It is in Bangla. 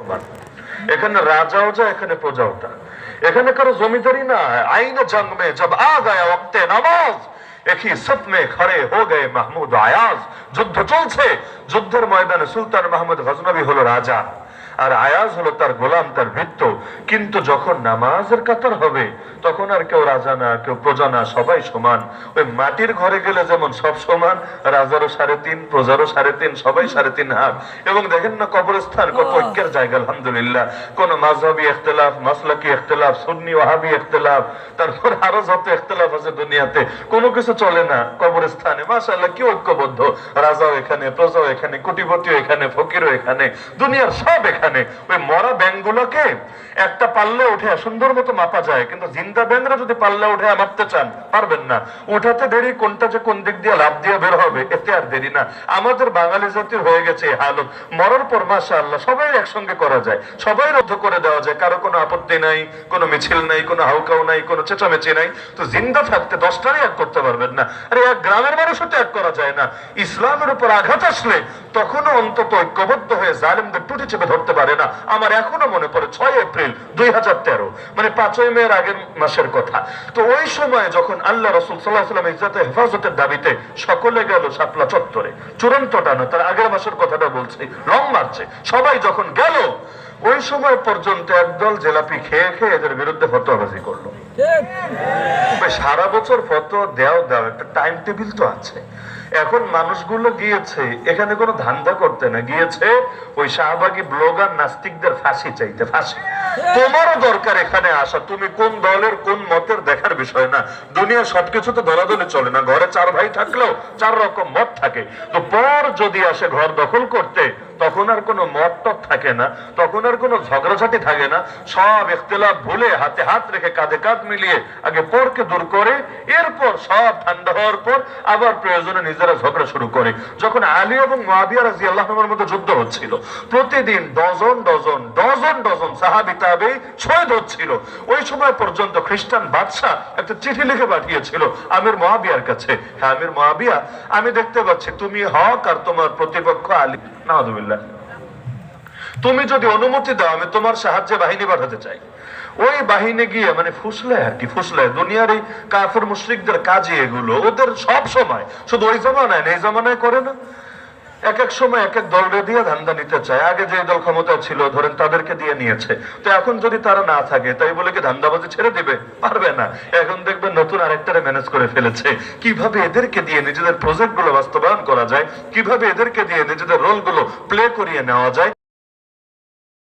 হুকুমত, এখানে রাজাও যা, এখানে প্রজাওটা, এখানে কারো জমিদারি না। আইন জंग में जब आ गया वक्त नमाज एक ही सफ में खड़े हो गए महमूद आयाज। যুদ্ধ চলছে, যুদ্ধের ময়দানে সুলতান মাহমুদ গজনবী হলো রাজা, আর আয়াজ হলো তার গোলাম, তার ভৃত্য। কিন্তু যখন নামাজের কাতার হবে তখন আর কেউ রাজা না, কেউ প্রজা না, সবাই সমান। ওই মাটির ঘরে গেলে যেমন সব সমান, রাজারও 3.5, প্রজারও 3.5, সবাই 3.5 হাত। এবং দেখেন না কবরস্থান কত ঐক্যের জায়গা, আলহামদুলিল্লাহ। কোন মাযহাবী ইখতিলাফ, মাসলাকি ইখতিলাফ, সুন্নি ওয়াহাবী ইখতিলাফ, তারপর আরো যত ইখতিলাফ আছে দুনিয়াতে, কোনো কিছু চলে না কবরস্থানে। মাশাআল্লাহ কি ঐক্যবদ্ধ, রাজাও এখানে, প্রজাও এখানে, কোটিপতিও এখানে, ফকিরও এখানে, দুনিয়ার সব এখানে। ওই মরা ব্যাঙগুলোকে একটা পাল্লে উঠে সুন্দর মতো মাপা যায়, কিন্তু জিন্দা ব্যাঙরা যদি পাল্লে উঠে মাপতে চান পারবেন না। উঠাতে দেরি, কোনটা যে কোন দিক দিয়ে লাভ দিয়ে বের হবে এতে আর দেরি না। আমাদের বাঙালি জাতির হয়ে গেছে এই হালত। মরার পর মাশাআল্লাহ সবাই একসঙ্গে করা যায়, সবাই রদ্ধ করে দেওয়া যায়, কারো কোনো আপত্তি নাই, কোনো মিছিল নাই, কোনো হাউকাও নাই, কোনো চেঁচামেচি নাই। তো জিন্দা থাকতে 10টারই এক করতে পারবেন না। আরে এক গ্রামের মানুষও তো এক করা যায় না। ইসলামের উপর আঘাত আসলে তখনও অন্তত ঐক্যবদ্ধ হয়ে জালেমদের টুটি চেপে ধরতে পারে না। আমার এখনো মনে পড়ে 6 এপ্রিল 2013, মানে 5ই মের আগের মাসের কথা। তো ওই সময় যখন আল্লাহ রাসূল সাল্লাল্লাহু আলাইহি ওয়াসাল্লাম ইজ্জতে হেফাজতের দাবিতে সকলে গেল শাপলা চত্বরে, চূড়ান্তটা না, তার আগের মাসের কথাটা বলছি, লং মার্চে সবাই যখন গেল, ওই সময় পর্যন্ত একদল জেলাপি খেয়ে খেয়ে এদের বিরুদ্ধে ফতোয়াবাজি করলো। সারা বছর ফতোয়া দেও একটা টাইম টেবিল তো আছে। এখন মানুষগুলো গিয়েছে এখানে কোনো ধান্দা করতে না, গিয়েছে ওই শাহবাগী ব্লগার নাস্তিকদের ফাঁসি চাইতে। ফাঁসি তোমারও দরকার এখানে আসা, তুমি কোন দলের কোন মতের দেখার বিষয় না। দুনিয়ার সবকিছু তো দলাদলি চলে না, ঘরে 4 ভাই থাকলেও 4 রকম মত থাকে। তো পর যদি আসে ঘর দখল করতে, তখন আর কোনো মত টত থাকে না, তখন আর কোনো ঝগড়াঝাটি থাকে না। সব ইখতিলাফ ভুলে হাতে হাত রেখে কাঁধে কাঁধ মিলিয়ে আগে পরকে দূর করে, এরপর সব ঠান্ডা হওয়ার পর আবার প্রয়োজনে নিজেরা ঝগড়া শুরু করে। যখন আলী এবং মুআবিয়া রাদিয়াল্লাহু আনহুর মধ্যে যুদ্ধ হচ্ছিল, প্রতিদিন ডজন ডজন ডজন ডজন সাহাবী তাবেঈ শহীদ হচ্ছিল। ওই সময় পর্যন্ত খ্রিস্টান বাদশা একটা চিঠি লিখে পাঠিয়েছিল আমির মুআবিয়ার কাছে, হ্যাঁ আমির মুআবিয়া, আমি দেখতে পাচ্ছি তুমি হক আর তোমার প্রতিপক্ষ আলী, নাউযুবিল্লাহ, তুমি যদি অনুমতি দাও আমি তোমার সাহায্যে বাহিনী পাঠাতে চাই। ওই বাহিনী গিয়ে মানে ফুসলে আর কি, ফুসলে দুনিয়ার এই কাফের মুশরিকদের কাজে এগুলো, ওদের সব সময়, শুধু ওই জামানায় না, এই জামানায় করে না, এক এক সময় এক এক দলরে দিয়ে ধান্দা নিতে চায়। আগে যে দল ক্ষমতা ছিল ধরেন তাদেরকে দিয়ে নিয়েছে, তো এখন যদি তারা না থাকে তাই বলে কি ধান্দাবাজি ছেড়ে দিবে? পারবে না। এখন দেখবেন নতুন আরেকটারে ম্যানেজ করে ফেলেছে, কিভাবে এদেরকে দিয়ে নিজেদের প্রজেক্ট গুলো বাস্তবায়ন করা যায়, কিভাবে এদেরকে দিয়ে নিজেদের রোল গুলো প্লে করিয়ে নেওয়া যায়।